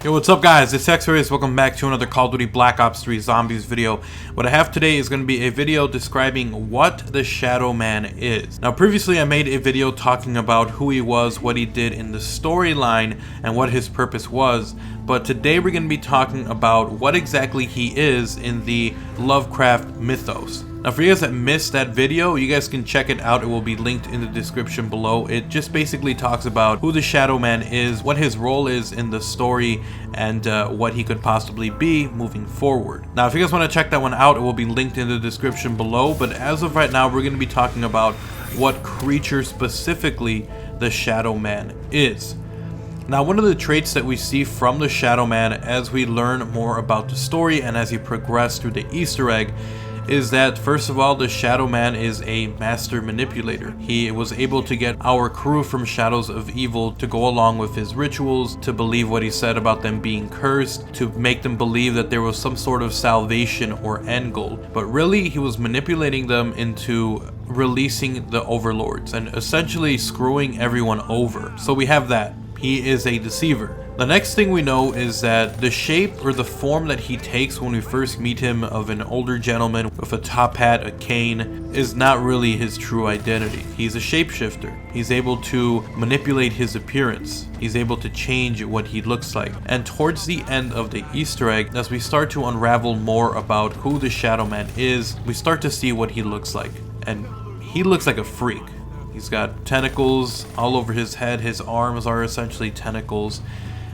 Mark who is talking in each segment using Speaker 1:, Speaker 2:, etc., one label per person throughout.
Speaker 1: Yo, what's up guys, it's XRAYZ. Welcome back to another Call of Duty Black Ops 3 Zombies video. What I have today is going to be a video describing what the Shadow Man is. Now previously I made a video talking about who he was, what he did in the storyline, and what his purpose was. But today we're going to be talking about what exactly he is in the Lovecraft mythos. Now for you guys that missed that video, you guys can check it out. It will be linked in the description below. It just basically talks about who the Shadow Man is, what his role is in the story, and what he could possibly be moving forward. Now if you guys want to check that one out, it will be linked in the description below. But as of right now, we're going to be talking about what creature specifically the Shadow Man is. Now one of the traits that we see from the Shadow Man as we learn more about the story and as you progress through the Easter egg is that, first of all, the Shadow Man is a master manipulator. He was able to get our crew from Shadows of Evil to go along with his rituals, to believe what he said about them being cursed, to make them believe that there was some sort of salvation or end goal. But really, he was manipulating them into releasing the overlords and essentially screwing everyone over. So we have that. He is a deceiver. The next thing we know is that the shape or the form that he takes when we first meet him of an older gentleman with a top hat, a cane, is not really his true identity. He's a shapeshifter. He's able to manipulate his appearance. He's able to change what he looks like. And towards the end of the Easter egg, as we start to unravel more about who the Shadow Man is, we start to see what he looks like. And he looks like a freak. He's got tentacles all over his head. His arms are essentially tentacles.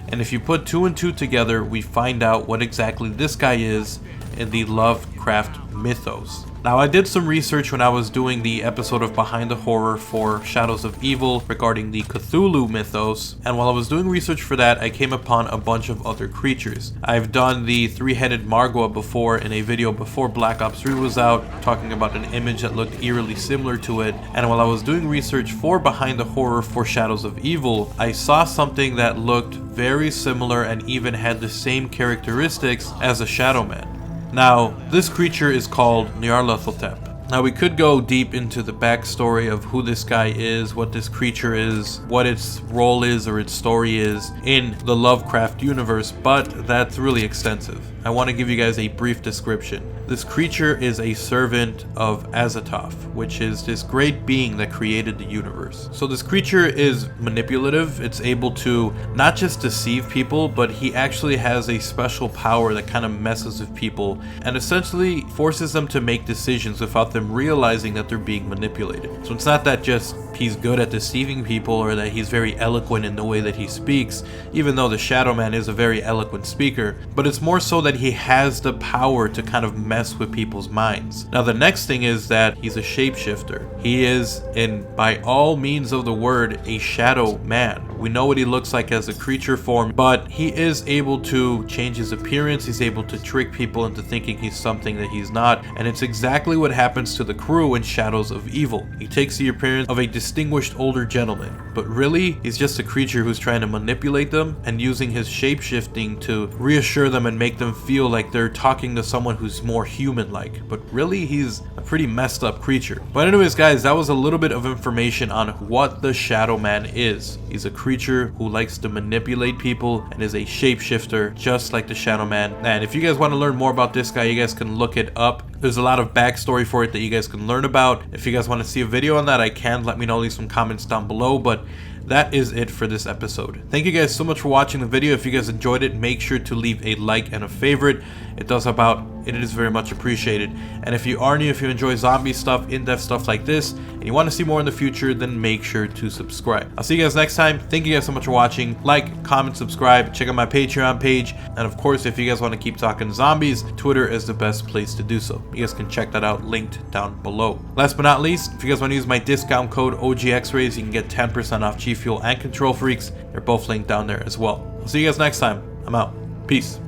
Speaker 1: And if you put two and two together, we find out what exactly this guy is in the Lovecraft mythos. Now I did some research when I was doing the episode of Behind the Horror for Shadows of Evil regarding the Cthulhu mythos, and while I was doing research for that, I came upon a bunch of other creatures. I've done the three-headed Margwa before in a video before Black Ops 3 was out, talking about an image that looked eerily similar to it, and while I was doing research for Behind the Horror for Shadows of Evil, I saw something that looked very similar and even had the same characteristics as a Shadow Man. Now, this creature is called Nyarlathotep. Now, we could go deep into the backstory of who this guy is, what this creature is, what its role is or its story is in the Lovecraft universe, but that's really extensive. I want to give you guys a brief description. This creature is a servant of Azathoth, which is this great being that created the universe. So this creature is manipulative. It's able to not just deceive people, but he actually has a special power that kind of messes with people and essentially forces them to make decisions without them realizing that they're being manipulated. So it's not that just he's good at deceiving people or that he's very eloquent in the way that he speaks, even though the Shadow Man is a very eloquent speaker, but it's more so that he has the power to kind of mess with people's minds. Now the next thing is that he's a shapeshifter. He is, in by all means of the word, a Shadow Man. We know what he looks like as a creature form, but he is able to change his appearance. He's able to trick people into thinking he's something that he's not, and it's exactly what happens to the crew in Shadows of Evil. He takes the appearance of a distinguished older gentleman, but really he's just a creature who's trying to manipulate them and using his shapeshifting to reassure them and make them feel like they're talking to someone who's more human-like, but really he's a pretty messed up creature. But anyways guys, that was a little bit of information on what the Shadow Man is. He's a creature who likes to manipulate people and is a shapeshifter just like the Shadow Man. And if you guys want to learn more about this guy, you guys can look it up. There's a lot of backstory for it that you guys can learn about. If you guys want to see a video on that, I can. Let me know, leave some comments down below. But that is it for this episode. Thank you guys so much for watching the video. If you guys enjoyed it, make sure to leave a like and a favorite. It is very much appreciated. And if you are new, if you enjoy zombie stuff, in-depth stuff like this, and you want to see more in the future, then make sure to subscribe. I'll see you guys next time. Thank you guys so much for watching. Like, comment, subscribe, check out my Patreon page, and of course, if you guys want to keep talking zombies, Twitter is the best place to do so. You guys can check that out linked down below. Last but not least, if you guys want to use my discount code OGXRAYZ, you can get 10% off G Fuel and Control Freaks. They're both linked down there as well. I'll see you guys next time. I'm out. Peace.